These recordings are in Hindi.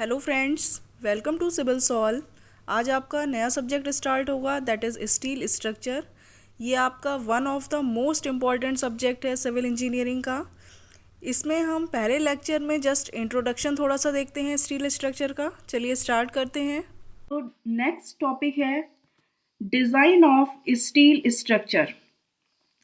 Hello friends, welcome to civil solve. आज आपका नया सब्जेक्ट स्टार्ट होगा दैट इज़ स्टील स्ट्रक्चर। ये आपका one of the most important subject है सिविल इंजीनियरिंग का। इसमें हम पहले लेक्चर में जस्ट इंट्रोडक्शन थोड़ा सा देखते हैं स्टील स्ट्रक्चर का। चलिए स्टार्ट करते हैं। तो नेक्स्ट टॉपिक है डिज़ाइन ऑफ स्टील स्ट्रक्चर,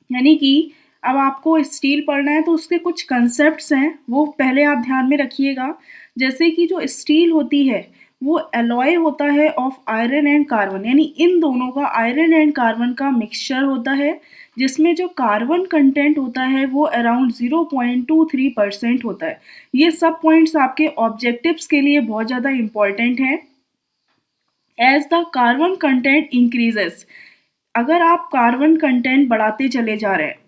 यानी कि अब आपको स्टील पढ़ना है तो उसके कुछ कंसेप्ट्स हैं वो पहले आप ध्यान में रखिएगा। जैसे कि जो स्टील होती है वो एलॉय होता है ऑफ आयरन एंड कार्बन, यानी इन दोनों का आयरन एंड कार्बन का मिक्सचर होता है, जिसमें जो कार्बन कंटेंट होता है वो अराउंड 0.23% होता है। ये सब पॉइंट्स आपके ऑब्जेक्टिव्स के लिए बहुत ज़्यादा इम्पॉर्टेंट हैं। As the carbon content increases, अगर आप कार्बन कंटेंट बढ़ाते चले जा रहे हैं,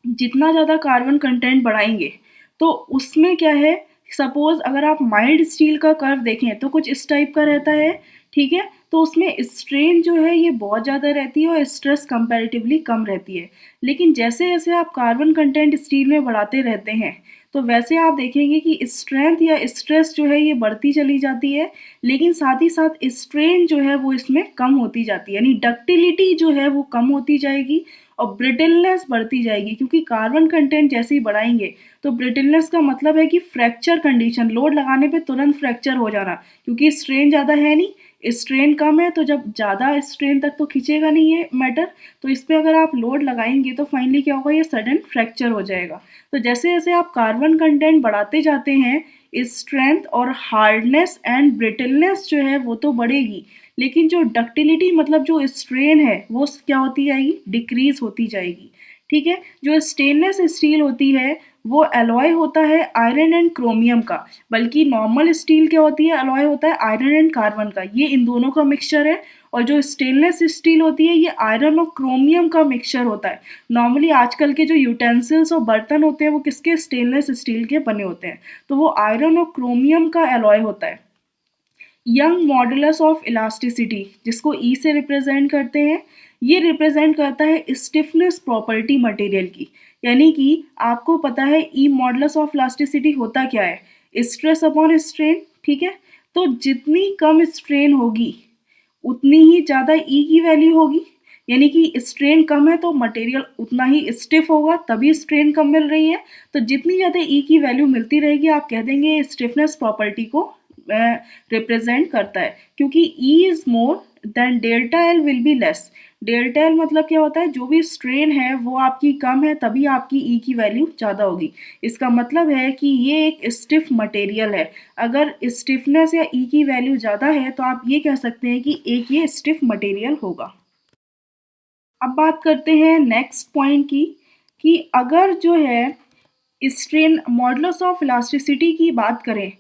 जितना ज़्यादा कार्बन कंटेंट बढ़ाएंगे तो उसमें क्या है, सपोज अगर आप माइल्ड स्टील का कर्व देखें तो कुछ इस टाइप का रहता है, ठीक है। तो उसमें स्ट्रेन जो है ये बहुत ज़्यादा रहती है और स्ट्रेस कंपैरेटिवली कम रहती है। लेकिन जैसे जैसे आप कार्बन कंटेंट स्टील में बढ़ाते रहते हैं तो वैसे आप देखेंगे कि स्ट्रेंथ या स्ट्रेस जो है ये बढ़ती चली जाती है, लेकिन साथ ही साथ स्ट्रेन जो है वो इसमें कम होती जाती है, यानी डक्टिलिटी जो है वो कम होती जाएगी और ब्रिटलनेस बढ़ती जाएगी। क्योंकि कार्बन कंटेंट जैसे ही बढ़ाएंगे तो ब्रिटलनेस का मतलब है कि फ्रैक्चर कंडीशन, लोड लगाने पे तुरंत फ्रैक्चर हो जाना, क्योंकि स्ट्रेन ज़्यादा है नहीं, स्ट्रेन कम है, तो जब ज़्यादा स्ट्रेन तक तो खींचेगा नहीं ये मैटर, तो इस पर अगर आप लोड लगाएंगे तो फाइनली क्या होगा, ये सडन फ्रैक्चर हो जाएगा। तो जैसे जैसे आप कार्बन कंटेंट बढ़ाते जाते हैं स्ट्रेंथ और हार्डनेस एंड ब्रिटलनेस जो है वो तो बढ़ेगी, लेकिन जो डक्टिलिटी मतलब जो स्ट्रेन है वो क्या होती जाएगी, डिक्रीज होती जाएगी, ठीक है। जो स्टेनलेस स्टील होती है वो एलॉय होता है आयरन एंड क्रोमियम का, बल्कि नॉर्मल स्टील क्या होती है, एलॉय होता है आयरन एंड कार्बन का, ये इन दोनों का मिक्सचर है। और जो स्टेनलेस स्टील होती है ये आयरन और क्रोमियम का मिक्सचर होता है। नॉर्मली आजकल के जो यूटेंसिल्स और बर्तन होते हैं वो किसके, स्टेनलेस स्टील के बने होते हैं, तो वो आयरन और क्रोमियम का एलॉय होता है। यंग मॉडुलस ऑफ इलास्टिसिटी, जिसको ई से रिप्रेजेंट करते हैं, ये रिप्रेजेंट करता है स्टिफनेस प्रॉपर्टी मटेरियल की, यानी कि आपको पता है ई मॉडुलस ऑफ इलास्टिसिटी होता क्या है, स्ट्रेस अपॉन स्ट्रेन, ठीक है। तो जितनी कम स्ट्रेन होगी उतनी ही ज़्यादा ई की वैल्यू होगी, यानी कि स्ट्रेन कम है तो मटेरियल उतना ही स्टिफ होगा, तभी स्ट्रेन कम मिल रही है। तो जितनी ज़्यादा ई की वैल्यू मिलती रहेगी आप कह देंगे स्टिफनेस प्रॉपर्टी को रिप्रेजेंट करता है, क्योंकि E is more than delta L will be less. Delta L मतलब क्या होता है, जो भी स्ट्रेन है वो आपकी कम है तभी आपकी ई की वैल्यू ज़्यादा होगी। इसका मतलब है कि ये एक स्टिफ मटेरियल है। अगर स्टिफनेस या ई की वैल्यू ज़्यादा है तो आप ये कह सकते हैं कि एक ये स्टिफ मटेरियल होगा। अब बात करते हैं नेक्स्ट पॉइंट की, कि अगर जो है स्ट्रेन मॉडुलस ऑफ इलास्टिसिटी की बात करें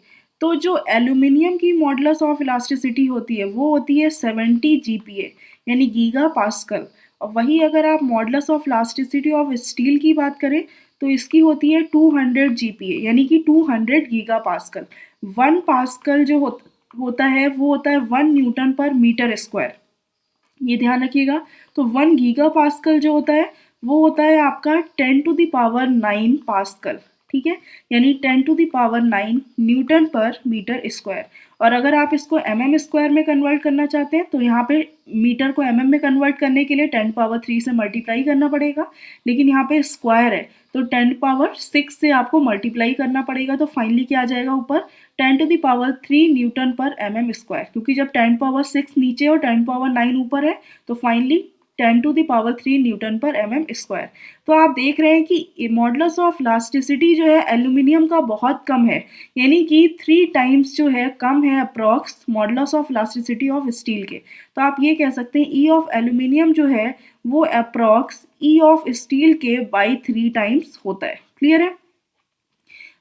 तो जो एल्यूमिनियम की मॉडुलस ऑफ इलास्टिसिटी होती है वो होती है 70 GPa, यानी गीगा पास्कल। और वही अगर आप modulus of elasticity of steel की बात करें तो इसकी होती है 200 GPa, यानी कि 200 गीगा पास्कल। 1 पास्कल जो होता है वो होता है 1 न्यूटन पर मीटर स्क्वायर, ये ध्यान रखिएगा। तो 1 गीगा पास्कल जो होता है वो होता है आपका 10⁹ पास्कल, ठीक है, यानी 10⁹ न्यूटन पर मीटर स्क्वायर। और अगर आप इसको mm² में कन्वर्ट करना चाहते हैं तो यहाँ पे मीटर को mm में कन्वर्ट करने के लिए 10⁻³ से मल्टीप्लाई करना पड़ेगा, लेकिन यहाँ पे स्क्वायर है तो 10⁻6 से आपको मल्टीप्लाई करना पड़ेगा, तो फाइनली क्या आ जाएगा ऊपर 10⁻³ न्यूटन पर mm², क्योंकि जब 10⁻6 नीचे और 10⁻9 ऊपर है तो फाइनली 10⁻³ न्यूटन पर mm²। तो आप देख रहे हैं कि मॉडुलस ऑफ इलास्टिसिटी जो है एल्यूमिनियम का बहुत कम है, यानी कि 3 टाइम्स जो है कम है approx modulus of elasticity of steel के। तो आप ये कह सकते हैं ई ऑफ एल्यूमिनियम जो है वो अप्रॉक्स ई ऑफ स्टील के बाई 3 टाइम्स होता है। क्लियर है।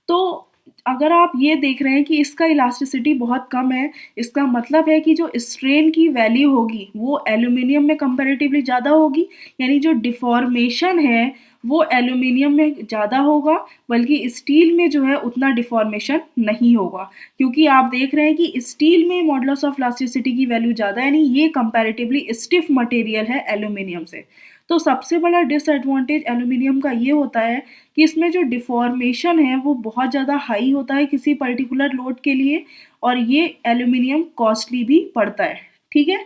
तो अगर आप ये देख रहे हैं कि इसका इलास्टिसिटी बहुत कम है, इसका मतलब है कि जो स्ट्रेन की वैल्यू होगी वो एल्यूमिनियम में कंपैरेटिवली ज़्यादा होगी, यानी जो डिफॉर्मेशन है वो एल्यूमिनियम में ज़्यादा होगा, बल्कि स्टील में जो है उतना डिफॉर्मेशन नहीं होगा। क्योंकि आप देख रहे हैं कि स्टील में मॉडुलस ऑफ इलास्टिसिटी की वैल्यू ज़्यादा है, यानी ये कंपैरेटिवली स्टिफ मटेरियल है एल्यूमिनियम से। तो सबसे बड़ा डिसएडवांटेज एल्यूमिनियम का ये होता है कि इसमें जो डिफॉर्मेशन है वो बहुत ज़्यादा हाई होता है किसी पर्टिकुलर लोड के लिए, और ये एल्यूमिनियम कॉस्टली भी पड़ता है। ठीक है,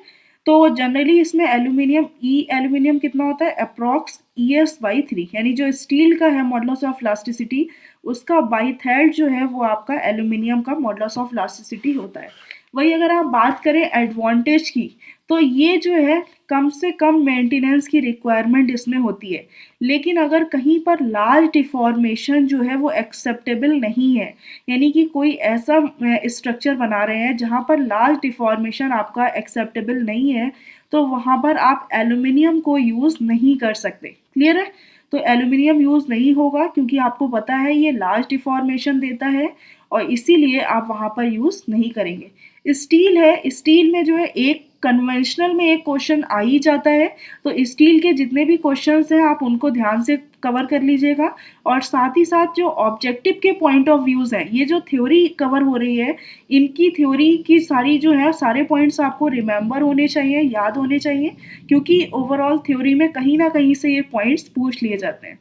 तो जनरली इसमें एल्यूमिनियम कितना होता है, अप्रॉक्स ES/3, यानी जो स्टील का है मॉडुलस ऑफ इलास्टिसिटी, उसका बाई थर्ड जो है वो आपका एल्यूमिनियम का मॉडुलस ऑफ इलास्टिसिटी होता है। वही अगर आप बात करें एडवांटेज की, तो ये जो है कम से कम मेंटेनेंस की रिक्वायरमेंट इसमें होती है, लेकिन अगर कहीं पर लार्ज डिफॉर्मेशन जो है वो एक्सेप्टेबल नहीं है, यानी कि कोई ऐसा स्ट्रक्चर बना रहे हैं जहाँ पर लार्ज डिफॉर्मेशन आपका एक्सेप्टेबल नहीं है, तो वहाँ पर आप एल्यूमिनियम को यूज़ नहीं कर सकते। क्लियर है? तो एल्यूमिनियम यूज़ नहीं होगा क्योंकि आपको पता है ये लार्ज डिफॉर्मेशन देता है, और इसीलिए आप वहाँ पर यूज़ नहीं करेंगे। स्टील है, स्टील में जो है एक कन्वेंशनल में एक क्वेश्चन आ ही जाता है, तो स्टील के जितने भी क्वेश्चंस हैं आप उनको ध्यान से कवर कर लीजिएगा, और साथ ही साथ जो ऑब्जेक्टिव के पॉइंट ऑफ व्यूज़ हैं, ये जो थ्योरी कवर हो रही है, इनकी थ्योरी की सारी जो है सारे पॉइंट्स आपको रिमेंबर होने चाहिए, याद होने चाहिए, क्योंकि ओवरऑल थ्योरी में कहीं ना कहीं से ये पॉइंट्स पूछ लिए जाते हैं।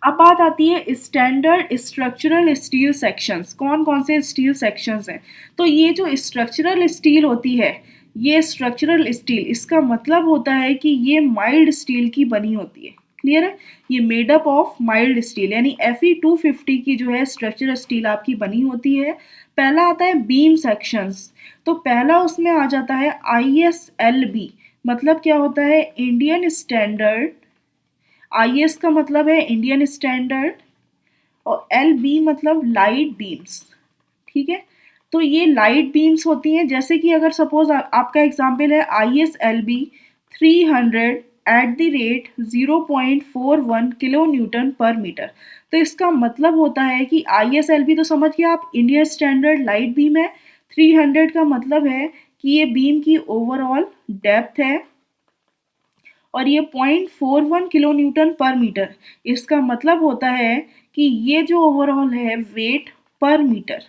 अब बात आती है स्टैंडर्ड स्ट्रक्चरल स्टील सेक्शंस। कौन कौन से स्टील सेक्शंस हैं? तो ये जो स्ट्रक्चरल स्टील होती है, ये स्ट्रक्चरल स्टील, इसका मतलब होता है कि ये माइल्ड स्टील की बनी होती है। क्लियर है? ये made up of mild steel, यानी Fe250 की जो है स्ट्रक्चरल स्टील आपकी बनी होती है। पहला आता है बीम सेक्शंस, तो पहला उसमें आ जाता है ISLB। मतलब क्या होता है? Indian standard. IS का मतलब है इंडियन स्टैंडर्ड, और LB मतलब लाइट बीम्स। ठीक है, तो ये लाइट बीम्स होती हैं, जैसे कि अगर सपोज आपका एग्जाम्पल है ISLB 300 at the rate 0.41 kilo Newton पर मीटर। तो इसका मतलब होता है कि ISLB तो समझ गया आप, इंडियन स्टैंडर्ड लाइट बीम है। 300 का मतलब है कि ये बीम की ओवरऑल डेप्थ है, और ये 0.41 किलो न्यूटन पर मीटर। इसका मतलब होता है कि ये जो ओवरऑल है वेट पर मीटर।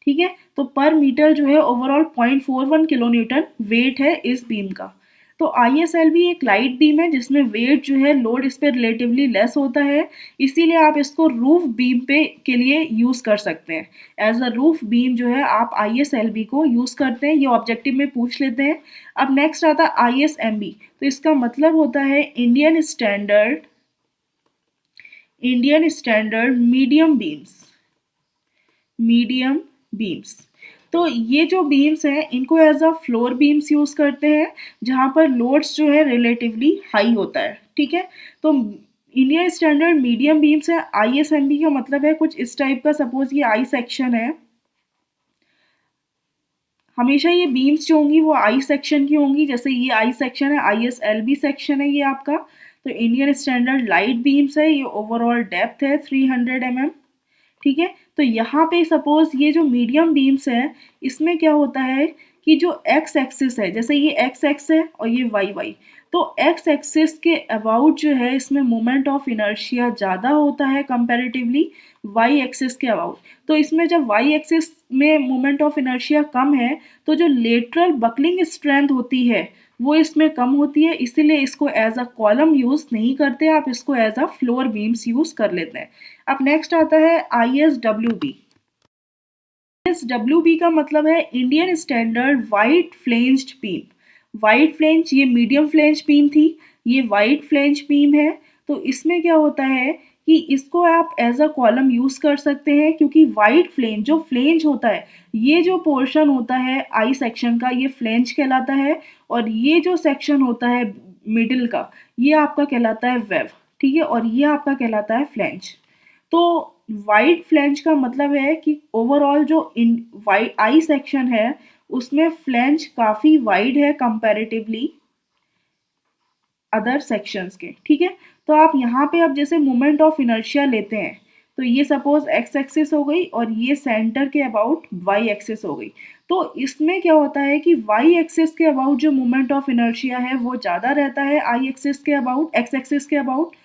ठीक है, तो पर मीटर जो है ओवरऑल 0.41 किलो न्यूटन वेट है इस बीम का। तो ISLB एक लाइट बीम है जिसमें वेट जो है लोड इस पर रिलेटिवली लेस होता है, इसीलिए आप इसको रूफ बीम पे के लिए यूज़ कर सकते हैं। एज अ रूफ बीम जो है आप ISLB को यूज़ करते हैं, ये ऑब्जेक्टिव में पूछ लेते हैं। अब नेक्स्ट आता है ISMB, तो इसका मतलब होता है इंडियन स्टैंडर्ड मीडियम बीम्स। तो ये जो बीम्स हैं इनको as a floor beams use करते हैं, जहाँ पर लोड्स जो है रिलेटिवली हाई होता है। ठीक है, तो इंडियन स्टैंडर्ड मीडियम बीम्स है। ISMB का मतलब है कुछ इस टाइप का, सपोज ये I सेक्शन है, हमेशा ये बीम्स जो होंगी वो I सेक्शन की होंगी, जैसे ये I सेक्शन है, ISLB सेक्शन है ये आपका। तो इंडियन स्टैंडर्ड लाइट बीम्स है, ये ओवरऑल डेप्थ है 300 mm। ठीक है, तो यहाँ पे सपोज ये जो मीडियम बीम्स है, इसमें क्या होता है कि जो एक्स एक्सिस है, जैसे ये एक्स एक्स है और ये वाई, तो एक्स एक्सिस के अबाउट जो है इसमें मोमेंट ऑफ इनर्शिया ज़्यादा होता है कंपैरेटिवली वाई एक्सिस के अबाउट। तो इसमें जब वाई एक्सिस में मोमेंट ऑफ इनर्शिया कम है, तो जो लेटरल बकलिंग स्ट्रेंथ होती है वो इसमें कम होती है, इसीलिए इसको एज अ कॉलम यूज़ नहीं करते, आप इसको as a floor beams use कर लेते हैं। अब नेक्स्ट आता है ISWB। ISWB का मतलब है Indian standard wide flanged beam. Wide flange, ये मीडियम फ्लेंज बीम थी, ये वाइड फ्लेंज बीम है। तो इसमें क्या होता है कि इसको आप एज अ कॉलम यूज़ कर सकते हैं, क्योंकि वाइड फ्लेंज, जो फ्लेंज होता है, ये जो पोर्शन होता है आई सेक्शन का, ये फ्लेंज कहलाता है, और ये जो सेक्शन होता है मिडिल का, ये आपका कहलाता है वेब। ठीक है, और ये आपका कहलाता है फ्लेंज। तो वाइड फ्लेंज का मतलब है कि ओवरऑल जो वाइड आई सेक्शन है उसमें फ्लेंज काफ़ी वाइड है कंपैरेटिवली अदर सेक्शंस के। ठीक है, तो आप यहाँ पे अब जैसे मोमेंट ऑफ इनर्शिया लेते हैं, तो ये सपोज एक्स एक्सिस हो गई और ये सेंटर के अबाउट वाई एक्सिस हो गई। तो इसमें क्या होता है कि वाई एक्सिस के अबाउट जो मोमेंट ऑफ इनर्शिया है वो ज़्यादा रहता है आई एक्सिस के अबाउट, एक्स एक्सिस के अबाउट।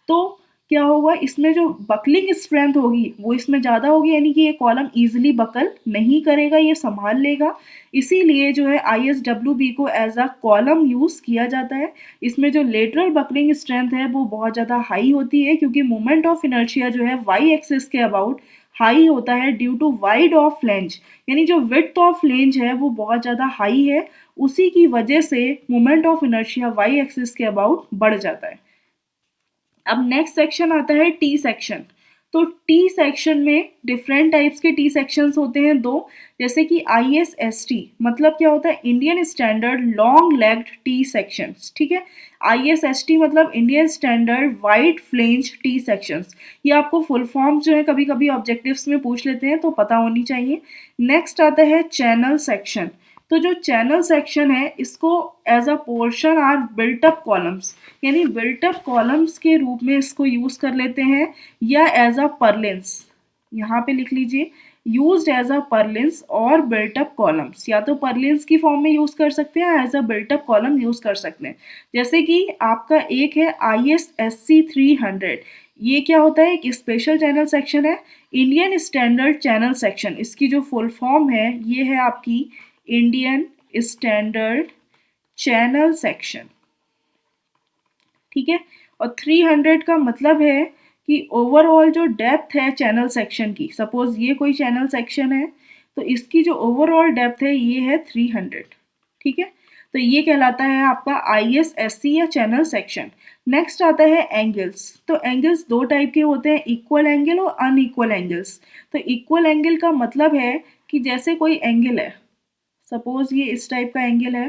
तो क्या होगा, इसमें जो बकलिंग स्ट्रेंथ होगी वो इसमें ज़्यादा होगी, यानी कि ये कॉलम ईजिली बकल नहीं करेगा, ये संभाल लेगा। इसीलिए जो है ISWB को एज अ कॉलम यूज़ किया जाता है। इसमें जो लेटरल बकलिंग स्ट्रेंथ है वो बहुत ज़्यादा हाई होती है, क्योंकि मोमेंट ऑफ इनर्शिया जो है वाई एक्सिस के अबाउट हाई होता है due to wide of flange, यानी जो विड्थ ऑफ फ्लेंज है वो बहुत ज़्यादा हाई है, उसी की वजह से moment of inertia Y axis के अबाउट बढ़ जाता है। अब नेक्स्ट सेक्शन आता है टी सेक्शन। तो टी सेक्शन में डिफरेंट टाइप्स के टी सेक्शंस होते हैं दो, जैसे कि ISST मतलब क्या होता है, Indian standard long legged T sections, ठीक है। ISST मतलब Indian standard wide flange T sections. ये आपको फुल फॉर्म जो है कभी कभी ऑब्जेक्टिव्स में पूछ लेते हैं, तो पता होनी चाहिए। नेक्स्ट आता है चैनल सेक्शन। तो जो चैनल सेक्शन है इसको as a portion or built up columns, यानी बिल्ट अप कॉलम्स के रूप में इसको यूज कर लेते हैं, या एज अ परलिन्स, यहाँ पे लिख लीजिए, यूज्ड एज अ परलिन्स और बिल्ट अप कॉलम्स, या तो परलिन्स की फॉर्म में यूज कर सकते हैं, as a built up column use कर सकते हैं। जैसे कि आपका एक है ISSC 300, ये क्या होता है, एक स्पेशल चैनल सेक्शन है, इंडियन स्टैंडर्ड चैनल सेक्शन, इसकी जो फुल फॉर्म है ये है आपकी इंडियन स्टैंडर्ड चैनल सेक्शन, ठीक है। और 300 का मतलब है कि ओवरऑल जो डेप्थ है चैनल सेक्शन की, सपोज ये कोई चैनल सेक्शन है तो इसकी जो ओवरऑल डेप्थ है ये है 300, ठीक है। तो ये कहलाता है आपका ISSC या चैनल सेक्शन। नेक्स्ट आता है एंगल्स। तो एंगल्स दो टाइप के होते हैं, इक्वल एंगल और अनइक्वल एंगल्स। तो इक्वल एंगल का मतलब है कि जैसे कोई एंगल है, सपोज ये इस टाइप का एंगल है,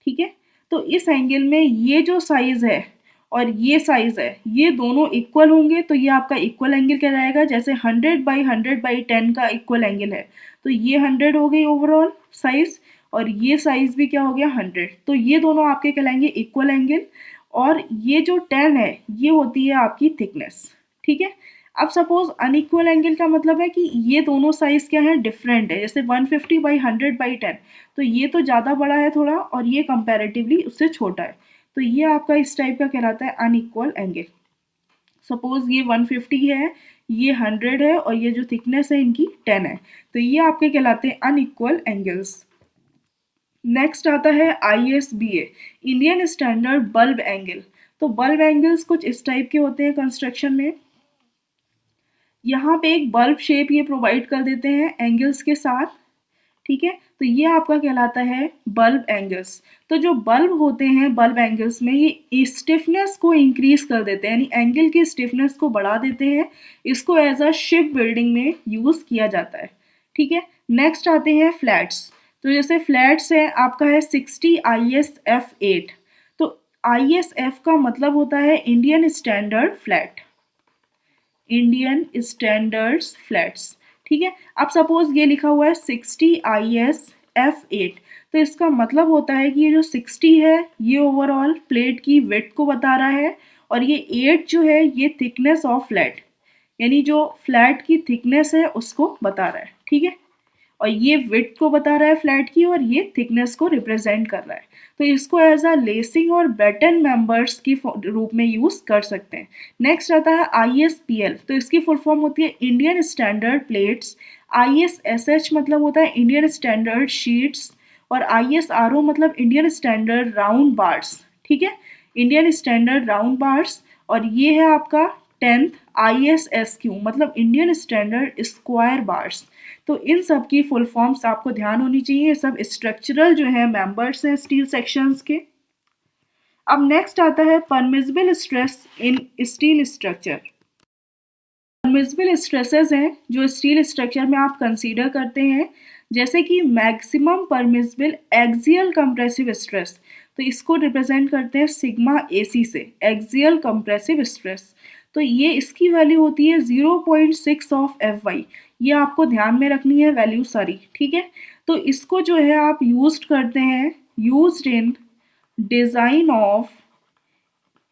ठीक है। तो इस एंगल में ये जो साइज है और ये साइज है ये दोनों इक्वल होंगे तो ये आपका इक्वल एंगल कहलाएगा। जैसे 100/100/10 का इक्वल एंगल है तो ये 100 हो गई ओवरऑल साइज, और ये साइज भी क्या हो गया 100, तो ये दोनों आपके कहलाएंगे इक्वल एंगल। और ये जो 10 है ये होती है आपकी थिकनेस, ठीक है। अब सपोज अनइक्वल एंगल का मतलब है कि ये दोनों साइज क्या है, डिफरेंट है। जैसे 150/100/10, तो ये तो ज़्यादा बड़ा है थोड़ा और ये कंपैरेटिवली उससे छोटा है, तो ये आपका इस टाइप का कहलाता है अनइक्वल एंगल। सपोज ये 150 है, ये 100 है और ये जो थिकनेस है इनकी 10 है, तो ये आपके कहलाते हैं अनइक्वल एंगल्स। नेक्स्ट आता है ISBA, Indian standard bulb angle. तो बल्ब एंगल्स कुछ इस टाइप के होते हैं कंस्ट्रक्शन में, यहाँ पे एक बल्ब शेप ये प्रोवाइड कर देते हैं एंगल्स के साथ, ठीक है। तो ये आपका कहलाता है बल्ब एंगल्स। तो जो बल्ब होते हैं बल्ब एंगल्स में ये स्टिफनेस को इंक्रीज कर देते हैं, यानी एंगल की स्टिफनेस को बढ़ा देते हैं। इसको एज अ शिप बिल्डिंग में यूज किया जाता है, ठीक है। नेक्स्ट आते हैं फ्लैट्स। तो जैसे फ्लैट्स है आपका है 60 ISF8। तो ISF का मतलब होता है Indian standard flat, Indian standards flats, ठीक है। अब सपोज ये लिखा हुआ है 60 ISF8, तो इसका मतलब होता है कि ये जो 60 है ये ओवरऑल प्लेट की विड्थ को बता रहा है, और ये 8 जो है ये थिकनेस ऑफ फ्लैट, यानी जो फ्लैट की थिकनेस है उसको बता रहा है, ठीक है। और ये विड्थ को बता रहा है फ्लैट की, और ये थिकनेस को रिप्रेजेंट कर रहा है। तो इसको एज अ लेसिंग और बैटन मेंबर्स की रूप में यूज कर सकते हैं। नेक्स्ट आता है ISPL। तो इसकी फुल फॉर्म होती है इंडियन स्टैंडर्ड प्लेट्स। ISSH मतलब होता है इंडियन स्टैंडर्ड शीट्स, और ISRO मतलब इंडियन स्टैंडर्ड राउंड बार्स, ठीक है, इंडियन स्टैंडर्ड राउंड बार्स। और ये है आपका 10th ISSQ मतलब इंडियन स्टैंडर्ड स्क्वायर बार्स। तो इन सब की फुल फॉर्म्स आपको ध्यान होनी चाहिए, ये सब स्ट्रक्चरल जो है मेंबर्स हैं स्टील सेक्शंस के। अब नेक्स्ट आता है permissible stress in steel structure. Permissible stresses हैं जो स्टील स्ट्रक्चर में आप कंसीडर करते हैं, जैसे कि maximum permissible axial compressive stress. तो इसको रिप्रेजेंट करते हैं सिग्मा AC से, एक्सियल कंप्रेसिव स्ट्रेस। तो ये इसकी वैल्यू होती है 0.6 ऑफ FY। ये आपको ध्यान में रखनी है वैल्यू सारी, ठीक है। तो इसको जो है आप यूज्ड करते हैं, used in design of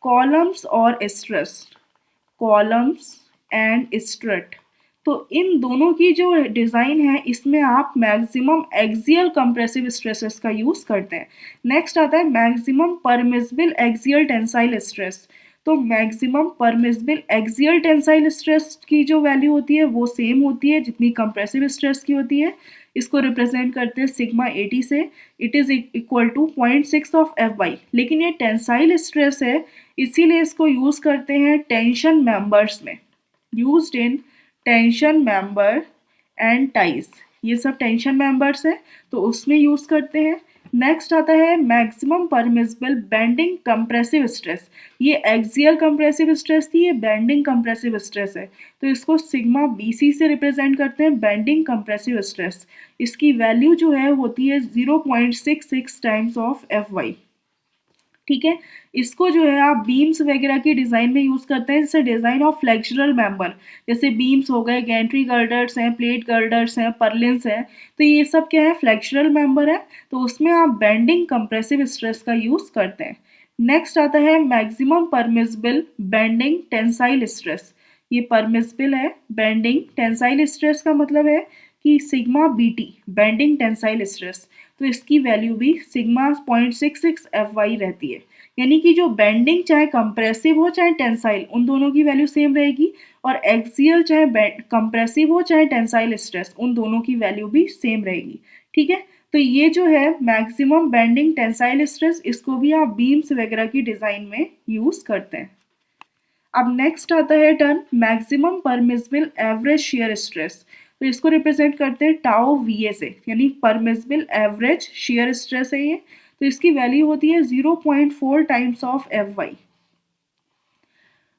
columns और स्ट्रेस, कॉलम्स एंड स्ट्रट। तो इन दोनों की जो डिज़ाइन है इसमें आप मैक्सिमम एक्सियल कंप्रेसिव स्ट्रेसेस का यूज़ करते हैं। नेक्स्ट आता है maximum permissible axial tensile stress. तो maximum permissible axial tensile stress की जो वैल्यू होती है वो सेम होती है जितनी कंप्रेसिव स्ट्रेस की होती है। इसको रिप्रेजेंट करते हैं सिग्मा 80 से। It is equal to 0.6 of F Y. लेकिन ये टेंसाइल स्ट्रेस है, इसीलिए इसको यूज़ करते हैं टेंशन मेंबर्स में, used in tension member and ties. ये सब टेंशन मेंबर्स हैं तो उसमें यूज़ करते हैं। नेक्स्ट आता है maximum permissible bending compressive stress. ये एक्सियल कंप्रेसिव स्ट्रेस थी, ये बेंडिंग कंप्रेसिव स्ट्रेस है, तो इसको सिग्मा BC से रिप्रेजेंट करते हैं, बेंडिंग कंप्रेसिव स्ट्रेस। इसकी वैल्यू जो है होती है 0.66 टाइम्स ऑफ FY। ठीक है, इसको जो है आप बीम्स वगैरह की डिज़ाइन में यूज़ करते हैं, जैसे डिज़ाइन ऑफ फ्लेक्सुरल मेंबर, जैसे बीम्स हो गए, गैंट्री गर्डर्स हैं, प्लेट गर्डर्स हैं, पर्लिन्स हैं, तो ये सब क्या है, फ्लेक्सुरल मेंबर है, तो उसमें आप बेंडिंग कंप्रेसिव स्ट्रेस का यूज़ करते हैं। नेक्स्ट आता है maximum permissible bending tensile stress. ये परमिसिबल है, बेंडिंग टेंसाइल स्ट्रेस का मतलब है कि sigma BT bending tensile stress, तो इसकी वैल्यू भी सिग्मा 0.66 FY रहती है। यानी कि जो बेंडिंग चाहे कंप्रेसिव हो चाहे टेंसाइल, उन दोनों की वैल्यू सेम रहेगी, और एक्सियल चाहे कंप्रेसिव हो चाहे टेंसाइल स्ट्रेस, उन दोनों की वैल्यू भी सेम रहेगी। ठीक है, तो ये जो है मैक्सिमम बेंडिंग टेंसाइल स्ट्रेस, इसको भी आप बीम्स वगैरह की डिज़ाइन में यूज़ करते हैं। अब नेक्स्ट आता है term maximum permissible average shear stress. तो इसको रिप्रेजेंट करते हैं टाउ VA से, यानी परमिसिबल एवरेज शेयर स्ट्रेस है ये। तो इसकी वैल्यू होती है 0.4 टाइम्स ऑफ FY।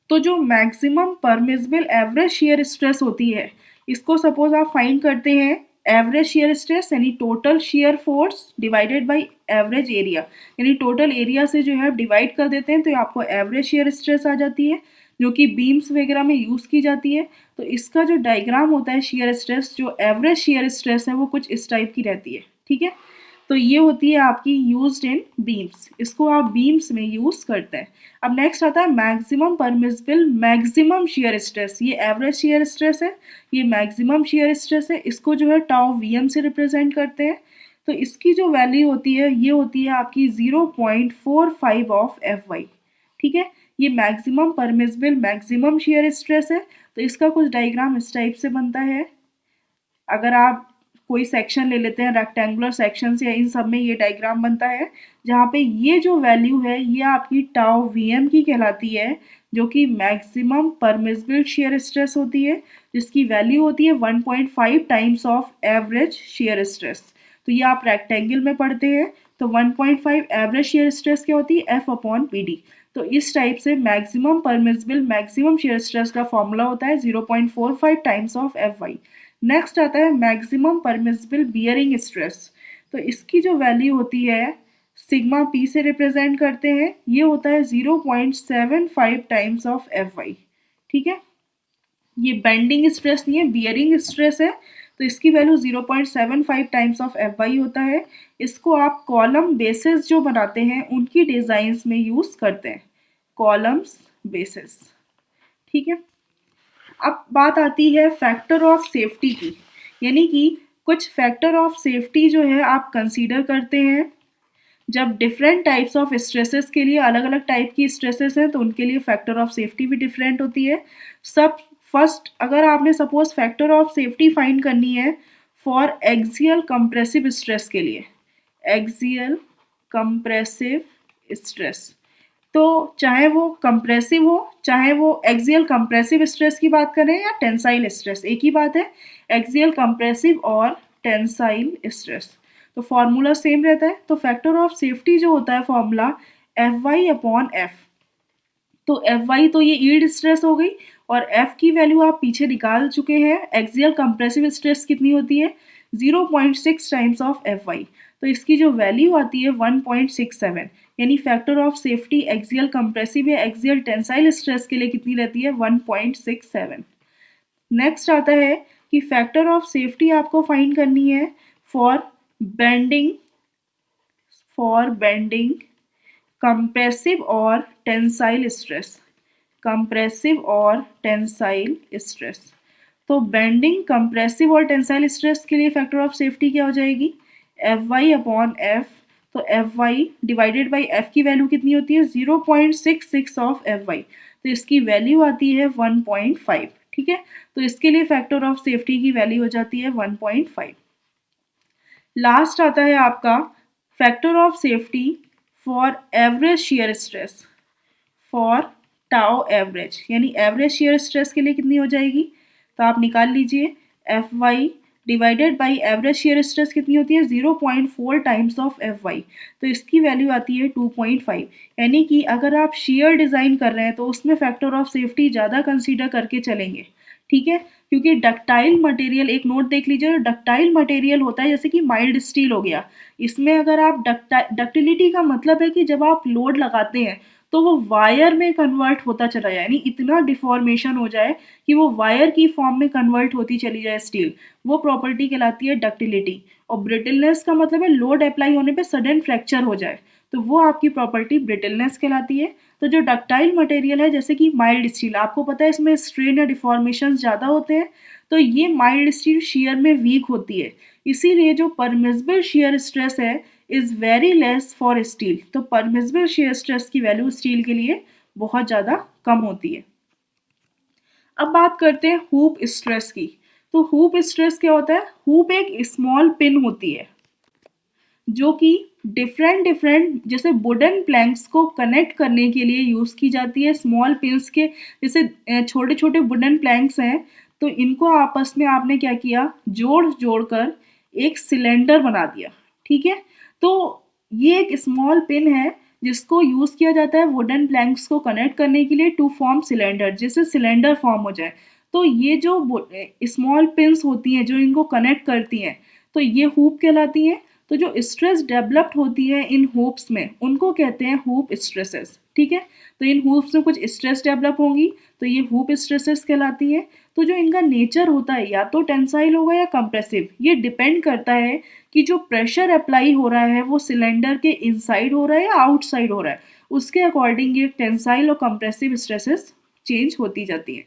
तो जो maximum permissible average shear stress होती है, इसको सपोज आप फाइंड करते हैं एवरेज शेयर स्ट्रेस यानी total shear force divided by average area, यानी टोटल एरिया से जो है आप डिवाइड कर देते हैं तो आपको एवरेज शेयर स्ट्रेस आ जाती है, जो कि बीम्स वगैरह में यूज़ की जाती है। तो इसका जो डायग्राम होता है शेयर स्ट्रेस, जो एवरेज शेयर स्ट्रेस है वो कुछ इस टाइप की रहती है। ठीक है, तो ये होती है आपकी यूज्ड इन बीम्स, इसको आप बीम्स में यूज़ करते हैं। अब नेक्स्ट आता है maximum permissible maximum shear stress. ये एवरेज शेयर स्ट्रेस है, ये मैक्सिमम शेयर स्ट्रेस है, इसको जो है टाउ VM से रिप्रेजेंट करते हैं। तो इसकी जो वैल्यू होती है ये होती है आपकी 0.45 ऑफ FY। ठीक है, ये maximum permissible maximum shear stress है। तो इसका कुछ डायग्राम इस टाइप से बनता है। अगर आप कोई सेक्शन ले लेते हैं, रेक्टेंगुलर सेक्शन या इन सब में ये डायग्राम बनता है, जहाँ पे ये जो वैल्यू है ये आपकी टाउ VM की कहलाती है, जो कि मैक्सिमम परमिसिबल शेयर स्ट्रेस होती है, जिसकी वैल्यू होती है 1.5 times of average shear stress. तो ये आप रेक्टेंगल में पढ़ते हैं, तो 1.5 एवरेज शेयर स्ट्रेस क्या होती है, F/PD। तो इस टाइप से maximum permissible maximum shear stress का फॉर्मूला होता है 0.45 टाइम्स ऑफ FY। नेक्स्ट आता है मैक्सिमम परमिसिबल बियरिंग स्ट्रेस। तो इसकी जो वैल्यू होती है सिग्मा P से रिप्रेजेंट करते हैं, ये होता है 0.75 टाइम्स ऑफ FY। ठीक है, ये बेंडिंग स्ट्रेस नहीं है, बियरिंग स्ट्रेस है, तो इसकी वैल्यू 0.75 टाइम्स ऑफ FY होता है। इसको आप कॉलम बेसिस जो बनाते हैं उनकी डिज़ाइंस में यूज़ करते हैं, कॉलम्स बेसिस। ठीक है, अब बात आती है फैक्टर ऑफ सेफ्टी की, यानी कि कुछ फैक्टर ऑफ सेफ्टी जो है आप कंसीडर करते हैं जब डिफरेंट टाइप्स ऑफ स्ट्रेसेस के लिए, अलग अलग टाइप की स्ट्रेसेस हैं तो उनके लिए फैक्टर ऑफ सेफ्टी भी डिफरेंट होती है। सब फर्स्ट अगर आपने suppose factor of safety find करनी है फॉर एक्सियल कंप्रेसिव स्ट्रेस के लिए, एक्सियल कंप्रेसिव स्ट्रेस, तो चाहे वो कंप्रेसिव हो चाहे वो एक्सियल कंप्रेसिव स्ट्रेस की बात करें या टेंसाइल स्ट्रेस, एक ही बात है, एक्सियल कंप्रेसिव और टेंसाइल स्ट्रेस, तो फॉर्मूला सेम रहता है। तो फैक्टर ऑफ सेफ्टी जो होता है फॉर्मूला FY/F। तो FY तो ये यील्ड स्ट्रेस हो गई, और F की वैल्यू आप पीछे निकाल चुके हैं। एक्सियल कंप्रेसिव स्ट्रेस कितनी होती है, 0.6 टाइम्स ऑफ FY। तो इसकी जो वैल्यू आती है 1.67, यानी factor of safety axial compressive या एक्सियल टेंसाइल स्ट्रेस के लिए कितनी रहती है, 1.67। नेक्स्ट आता है कि फैक्टर ऑफ सेफ्टी आपको फाइंड करनी है फॉर बेंडिंग कंप्रेसिव और टेंसाइल स्ट्रेस, कंप्रेसिव और टेंसाइल स्ट्रेस। तो बेंडिंग कंप्रेसिव और टेंसाइल स्ट्रेस के लिए फैक्टर ऑफ सेफ्टी क्या हो जाएगी, FY/F तो F Y divided by F की वैल्यू कितनी होती है 0.66 ऑफ एफ वाई, तो इसकी वैल्यू आती है 1.5। ठीक है, तो इसके लिए फैक्टर ऑफ सेफ्टी की वैल्यू हो जाती है 1.5। लास्ट आता है आपका factor of safety for average shear stress for tau average, यानी एवरेज शियर स्ट्रेस के लिए कितनी हो जाएगी, तो आप निकाल लीजिए F Y divided by average shear stress कितनी होती है 0.4 टाइम्स ऑफ एफ वाई, तो इसकी वैल्यू आती है 2.5। यानी कि अगर आप शियर डिज़ाइन कर रहे हैं तो उसमें फैक्टर ऑफ सेफ्टी ज़्यादा कंसीडर करके चलेंगे। ठीक है, क्योंकि डक्टाइल मटेरियल, एक नोट देख लीजिए, डक्टाइल मटेरियल होता है जैसे कि माइल्ड स्टील हो गया, इसमें अगर आप डक्टिलिटी का मतलब है कि जब आप लोड लगाते हैं तो वो वायर में कन्वर्ट होता चला जाए, यानी इतना डिफॉर्मेशन हो जाए कि वो वायर की फॉर्म में कन्वर्ट होती चली जाए स्टील, वो प्रॉपर्टी कहलाती है डक्टिलिटी। और ब्रिटलनेस का मतलब है लोड अप्लाई होने पे सडन फ्रैक्चर हो जाए, तो वो आपकी प्रॉपर्टी ब्रिटलनेस कहलाती है। तो जो डक्टाइल मटेरियल है जैसे कि माइल्ड स्टील, आपको पता है इसमें स्ट्रेन या डिफॉर्मेशन ज़्यादा होते हैं, तो ये माइल्ड स्टील शियर में वीक होती है, इसीलिए जो परमिसिबल शियर स्ट्रेस है is very less for steel, तो परमिसिबल शियर स्ट्रेस की वैल्यू स्टील के लिए बहुत ज़्यादा कम होती है। अब बात करते हैं हूप स्ट्रेस की। तो हूप स्ट्रेस क्या होता है, हूप एक स्मॉल पिन होती है जो कि डिफरेंट जैसे वुडन प्लैंक्स को कनेक्ट करने के लिए यूज़ की जाती है। स्मॉल पिन्स के जैसे छोटे छोटे वुडन प्लैंक्स हैं, तो इनको आपस में आपने क्या किया, जोड़ कर एक सिलेंडर बना दिया। ठीक है, तो ये एक स्मॉल पिन है जिसको यूज़ किया जाता है वुडन प्लैंक्स को कनेक्ट करने के लिए टू फॉर्म सिलेंडर, जिससे सिलेंडर फॉर्म हो जाए। तो ये जो स्मॉल पिन्स होती हैं जो इनको कनेक्ट करती हैं, तो ये हूप कहलाती हैं। तो जो स्ट्रेस डेवलप्ड होती है इन हूप्स में उनको कहते हैं हूप स्ट्रेसेस। ठीक है, तो इन हूप्स में कुछ स्ट्रेस डेवलप होंगी तो ये हूप स्ट्रेसेस कहलाती हैं। तो जो इनका नेचर होता है या तो टेंसाइल होगा या कंप्रेसिव, ये डिपेंड करता है कि जो प्रेशर अप्लाई हो रहा है वो सिलेंडर के इनसाइड हो रहा है या आउटसाइड हो रहा है, उसके अकॉर्डिंग ये टेंसाइल और कंप्रेसिव स्ट्रेसेस चेंज होती जाती हैं।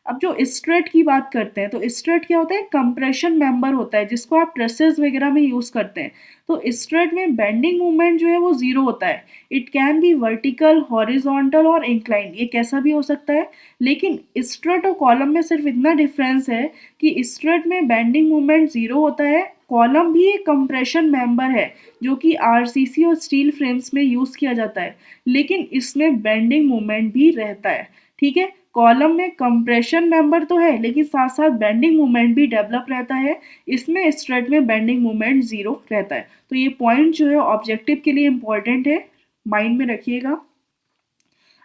अब जो स्ट्रेट की बात करते हैं, तो स्ट्रेट क्या होता है, कंप्रेशन मेंबर होता है जिसको आप ट्रेसेस वगैरह में यूज़ करते हैं। तो स्ट्रेट में बेंडिंग मूवमेंट जो है वो ज़ीरो होता है। It can be vertical, horizontal और इंक्लाइन, ये कैसा भी हो सकता है। लेकिन स्ट्रेट और कॉलम में सिर्फ इतना डिफरेंस है कि स्ट्रेट में बेंडिंग मूवमेंट ज़ीरो होता है, कॉलम भी एक कंप्रेशन मेंबर है जो कि आरसीसी और स्टील फ्रेम्स में यूज़ किया जाता है, लेकिन इसमें बेंडिंग मूवमेंट भी रहता है। ठीक है, कॉलम में कंप्रेशन मेंबर तो है लेकिन साथ साथ बेंडिंग मूवमेंट भी डेवलप रहता है, इसमें स्ट्रेट में बेंडिंग मूवमेंट ज़ीरो रहता है। तो ये पॉइंट जो है ऑब्जेक्टिव के लिए इम्पॉर्टेंट है, माइंड में रखिएगा।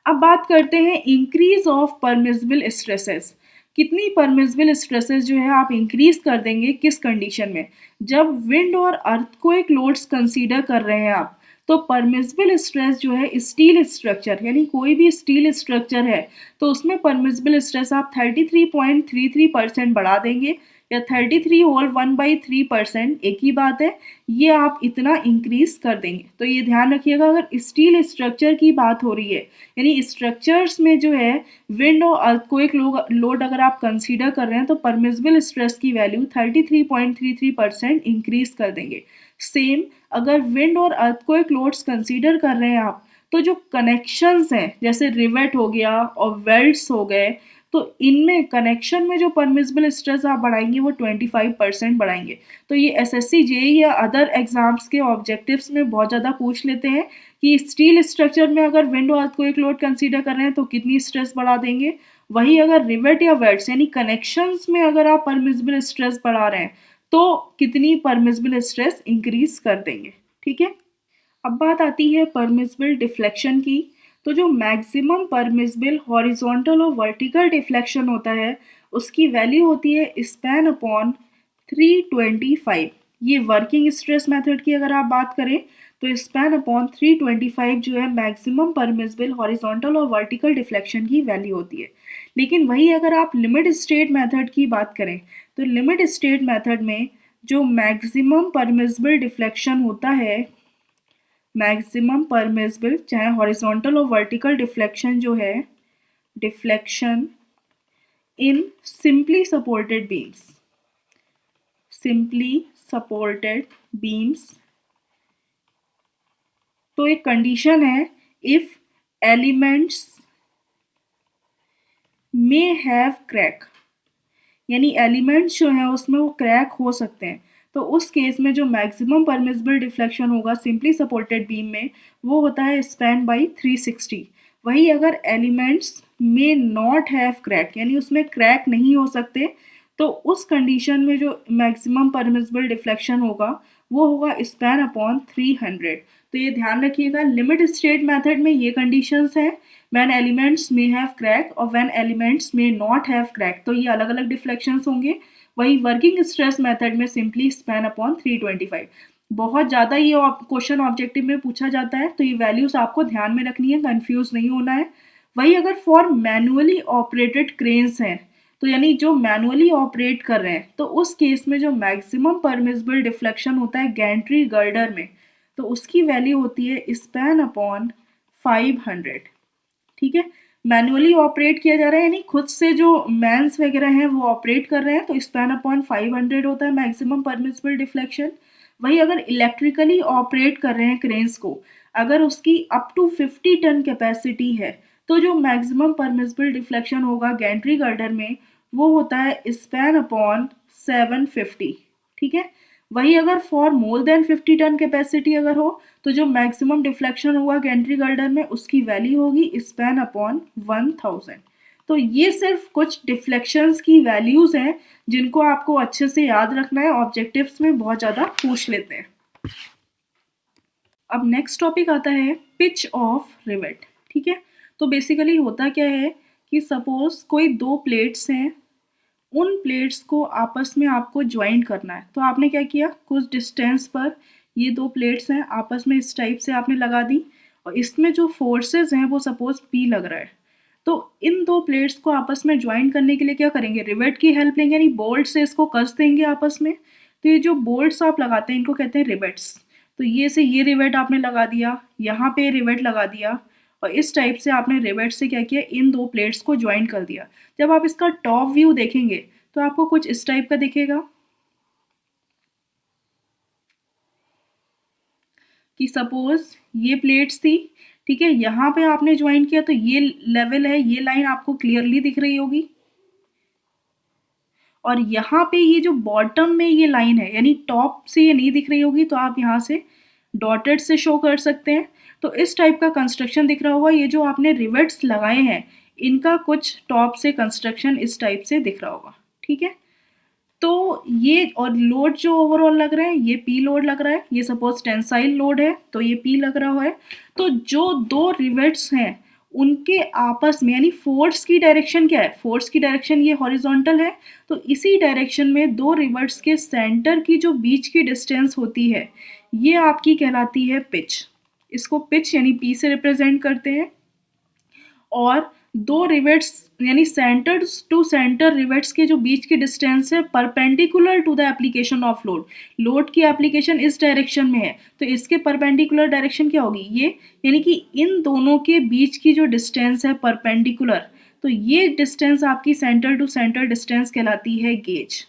अब बात करते हैं इंक्रीज ऑफ परमिसिबल स्ट्रेसेस। कितनी परमिसिबल स्ट्रेसेस जो है आप इंक्रीज कर देंगे, किस कंडीशन में, जब विंड और अर्थक्वेक लोड्स कंसीडर कर रहे हैं आप, तो परमिसिबल स्ट्रेस जो है स्टील स्ट्रक्चर, यानी कोई भी स्टील स्ट्रक्चर है तो उसमें परमिसिबल स्ट्रेस आप 33.33% बढ़ा देंगे या 33 होल 1/3%, एक ही बात है, ये आप इतना इंक्रीज कर देंगे। तो ये ध्यान रखिएगा, अगर स्टील स्ट्रक्चर की बात हो रही है, यानी स्ट्रक्चर्स में जो है विंड और अर्थक्वेक लोड अगर आप कंसीडर कर रहे हैं तो परमिसिबल स्ट्रेस की वैल्यू 33.33% इंक्रीज कर देंगे। सेम अगर विंड और अर्थक्वेक लोड्स कंसीडर कर रहे हैं आप, तो जो कनेक्शंस हैं जैसे रिवेट हो गया और वेल्ड्स हो गए, तो इनमें कनेक्शन में जो परमिसिबल स्ट्रेस आप बढ़ाएंगे वो 25% बढ़ाएंगे। तो ये एसएससी जेई या अदर एग्जाम्स के ऑब्जेक्टिव्स में बहुत ज़्यादा पूछ लेते हैं कि स्टील स्ट्रक्चर में अगर विंड और अर्थक्वेक लोड कंसीडर कर रहे हैं तो कितनी स्ट्रेस बढ़ा देंगे, वही अगर रिवेट या वेल्ड्स यानी कनेक्शंस में अगर आप परमिसिबल स्ट्रेस बढ़ा रहे हैं तो कितनी परमिसिबल स्ट्रेस इंक्रीज कर देंगे। ठीक है, अब बात आती है परमिसिबल डिफ्लेक्शन की। तो जो मैक्सिमम परमिसिबल हॉरिजॉन्टल और वर्टिकल डिफ्लेक्शन होता है उसकी वैल्यू होती है स्पैन अपॉन 325। ये वर्किंग स्ट्रेस मेथड की अगर आप बात करें तो स्पैन अपॉन 325 जो है मैक्सिमम परमिसिबल हॉरिजॉन्टल और वर्टिकल डिफ्लेक्शन की वैल्यू होती है। लेकिन वही अगर आप लिमिट स्टेट मेथड की बात करें तो लिमिट स्टेट मेथड में जो मैक्सिमम परमिसिबल डिफ्लेक्शन होता है, मैक्सिमम परमिसिबल चाहे हॉरिजॉन्टल और वर्टिकल डिफ्लेक्शन जो है, deflection in simply supported beams, simply supported beams तो एक कंडीशन है, if elements may have crack, यानी एलिमेंट्स जो हैं उसमें वो क्रैक हो सकते हैं, तो उस केस में जो मैक्सिमम परमिसिबल डिफ्लेक्शन होगा सिंपली सपोर्टेड बीम में वो होता है स्पैन बाई 360। वही अगर एलिमेंट्स में नॉट हैव क्रैक, यानी उसमें क्रैक नहीं हो सकते, तो उस कंडीशन में जो मैक्सिमम परमिसिबल डिफ्लेक्शन होगा वो होगा स्पैन अपॉन 300। तो ये ध्यान रखिएगा, लिमिट स्टेट मेथड में ये कंडीशंस हैं, when elements may have crack और when elements may not have crack, तो ये अलग अलग डिफ्लेक्शंस होंगे। वही वर्किंग स्ट्रेस मेथड में सिंपली स्पैन अपॉन 325। बहुत ज़्यादा ये क्वेश्चन ऑब्जेक्टिव में पूछा जाता है, तो ये वैल्यूज आपको ध्यान में रखनी है, कंफ्यूज नहीं होना है। वही अगर फॉर मैनुअली ऑपरेटेड क्रेन्स हैं, तो यानी जो मैनुअली ऑपरेट कर रहे हैं, तो उस केस में जो मैक्सिमम परमिसिबल डिफ्लेक्शन होता है गैंट्री गर्डर में, तो उसकी वैल्यू होती है स्पैन अपॉन 500। ठीक है, मैनुअली ऑपरेट किया जा रहा है, यानी खुद से जो मैन्स वगैरह हैं वो ऑपरेट कर रहे हैं, तो स्पैन अपॉन 500 होता है मैक्सिमम परमिसिबल डिफ्लेक्शन। वही अगर इलेक्ट्रिकली ऑपरेट कर रहे हैं क्रेन्स को, अगर उसकी अप टू 50 टन कैपेसिटी है, तो जो मैक्सिमम परमिसिबल डिफ्लेक्शन होगा गैंट्री गर्डर में वो होता है स्पैन अपॉन 750। ठीक है, वही अगर for more than 50 ton capacity अगर हो, तो जो मैक्सिमम डिफ्लेक्शन होगा गैंट्री गर्डर में उसकी वैल्यू होगी स्पैन अपॉन 1000। तो ये सिर्फ कुछ डिफ्लेक्शंस की वैल्यूज हैं जिनको आपको अच्छे से याद रखना है, ऑब्जेक्टिव्स में बहुत ज़्यादा पूछ लेते हैं। अब नेक्स्ट टॉपिक आता है पिच ऑफ रिवेट। ठीक है, तो बेसिकली होता क्या है कि सपोज कोई दो प्लेट्स हैं, उन प्लेट्स को आपस में आपको ज्वाइंट करना है, तो आपने क्या किया, कुछ डिस्टेंस पर ये दो प्लेट्स हैं आपस में इस टाइप से आपने लगा दी, और इसमें जो फोर्सेस हैं वो सपोज P लग रहा है। तो इन दो प्लेट्स को आपस में ज्वाइंट करने के लिए क्या करेंगे, रिवेट की हेल्प लेंगे, यानी बोल्ट से इसको कस देंगे आपस में। तो ये जो बोल्ट्स आप लगाते हैं इनको कहते हैं रिवेट्स। तो ये से ये रिवेट आपने लगा दिया, यहाँ पे रिवेट लगा दिया, और इस टाइप से आपने रिवेट से क्या किया, इन दो प्लेट्स को ज्वाइंट कर दिया। जब आप इसका टॉप व्यू देखेंगे तो आपको कुछ इस टाइप का दिखेगा कि सपोज ये प्लेट्स थी, ठीक है, यहाँ पे आपने ज्वाइन किया, तो ये लेवल है, ये लाइन आपको क्लियरली दिख रही होगी, और यहाँ पे ये जो बॉटम में ये लाइन है, यानी टॉप से ये नहीं दिख रही होगी, तो आप यहाँ से डॉटेड से शो कर सकते हैं। तो इस टाइप का कंस्ट्रक्शन दिख रहा होगा, ये जो आपने रिवेट्स लगाए हैं इनका कुछ टॉप से कंस्ट्रक्शन इस टाइप से दिख रहा होगा। ठीक है, तो ये और लोड जो ओवरऑल लग रहा है ये P लोड लग रहा है, ये सपोज टेंसाइल लोड है तो ये P लग रहा है। तो जो दो रिवेट्स हैं उनके आपस में, यानी फोर्स की डायरेक्शन क्या है, फोर्स की डायरेक्शन ये हॉरिजॉन्टल है, तो इसी डायरेक्शन में दो रिवेट्स के सेंटर की जो बीच की डिस्टेंस होती है ये आपकी कहलाती है पिच। इसको पिच यानी P से रिप्रेजेंट करते हैं। और दो रिवेट्स यानी सेंटर टू सेंटर रिवेट्स के जो बीच की डिस्टेंस है perpendicular to the application of load, load की एप्लीकेशन इस डायरेक्शन में है, तो इसके परपेंडिकुलर डायरेक्शन क्या होगी ये, यानी कि इन दोनों के बीच की जो डिस्टेंस है परपेंडिकुलर, तो ये डिस्टेंस आपकी सेंटर टू सेंटर डिस्टेंस कहलाती है गेज।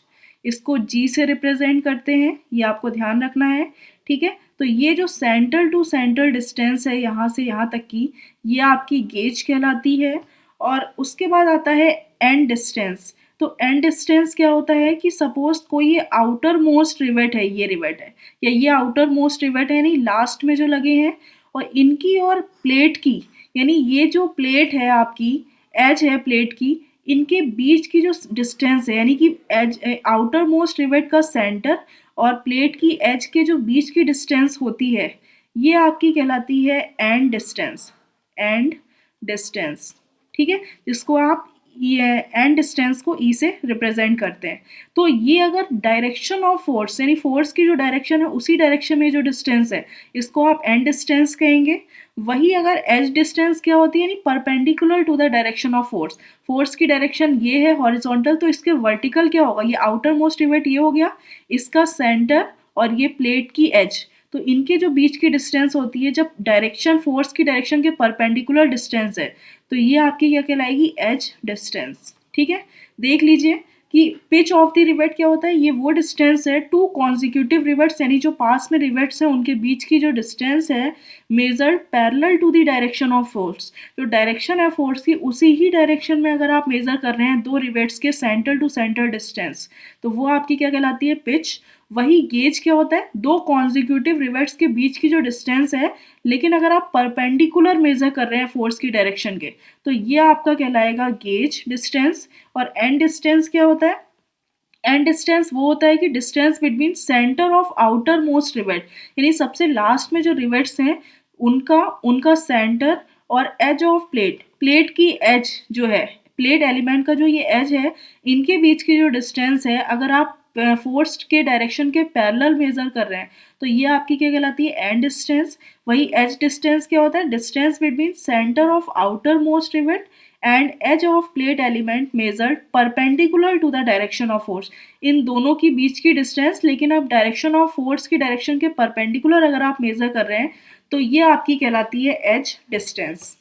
इसको G से रिप्रेजेंट करते हैं, ये आपको ध्यान रखना है। ठीक है, तो ये जो सेंटर टू सेंटर डिस्टेंस है यहाँ से यहाँ तक की, ये आपकी गेज कहलाती है। और उसके बाद आता है एंड डिस्टेंस। तो एंड डिस्टेंस क्या होता है कि सपोज कोई ये आउटर मोस्ट रिवेट है, ये रिवेट है या ये आउटर मोस्ट रिवेट है, यानी लास्ट में जो लगे हैं, और इनकी और प्लेट की, यानी ये जो प्लेट है आपकी एज है प्लेट की, इनके बीच की जो डिस्टेंस है, यानी कि एज आउटर मोस्ट रिवेट का सेंटर और प्लेट की एज के जो बीच की डिस्टेंस होती है ये आपकी कहलाती है एंड डिस्टेंस, एंड डिस्टेंस। ठीक है, जिसको आप ये एंड डिस्टेंस को E से रिप्रेजेंट करते हैं। तो ये अगर डायरेक्शन ऑफ फोर्स, यानी फोर्स की जो डायरेक्शन है उसी डायरेक्शन में जो डिस्टेंस है इसको आप एंड डिस्टेंस कहेंगे। वही अगर एज डिस्टेंस क्या होती है, यानी perpendicular to the direction of force, force की डायरेक्शन ये है हॉरिजॉन्टल, तो इसके वर्टिकल क्या होगा, ये आउटर मोस्ट रिवेट ये हो गया, इसका सेंटर और ये प्लेट की एज, तो इनके जो बीच की डिस्टेंस होती है जब डायरेक्शन फोर्स की डायरेक्शन के परपेंडिकुलर डिस्टेंस है, तो ये आपकी क्या कहलाएगी, एज डिस्टेंस। ठीक है, देख लीजिए कि पिच ऑफ द रिवेट क्या होता है, ये वो डिस्टेंस है टू कॉन्जिक्यूटिव रिवेट्स, यानी जो पास में रिवेट्स हैं उनके बीच की जो डिस्टेंस है measured parallel to the direction of force. जो डायरेक्शन है फोर्स की उसी ही डायरेक्शन में अगर आप मेजर कर रहे हैं दो रिवेट्स के सेंटर टू सेंटर डिस्टेंस, तो वो आपकी क्या कहलाती है, पिच। वही गेज क्या होता है, दो कॉन्जिक्यूटिव रिवेट्स के बीच की जो डिस्टेंस है, लेकिन अगर आप परपेंडिकुलर मेजर कर रहे हैं फोर्स की डायरेक्शन के, तो ये आपका कहलाएगा गेज डिस्टेंस। और एंड डिस्टेंस क्या होता है, एंड डिस्टेंस वो होता है कि distance between centre of outer most rivet, यानी सबसे लास्ट में जो रिवेट्स हैं उनका उनका सेंटर और एज ऑफ प्लेट, प्लेट की एज जो है, प्लेट एलिमेंट का जो ये एज है, इनके बीच की जो डिस्टेंस है अगर आप फोर्स के डायरेक्शन के पैरेलल मेजर कर रहे हैं, तो ये आपकी क्या कहलाती है, एंड डिस्टेंस। वही एज डिस्टेंस क्या होता है, distance between centre of outer most rivet and edge of plate element measured perpendicular to the direction of force. इन दोनों की बीच की डिस्टेंस, लेकिन अब डायरेक्शन ऑफ फोर्स की डायरेक्शन के परपेंडिकुलर अगर आप मेजर कर रहे हैं, तो ये आपकी कहलाती है एज डिस्टेंस।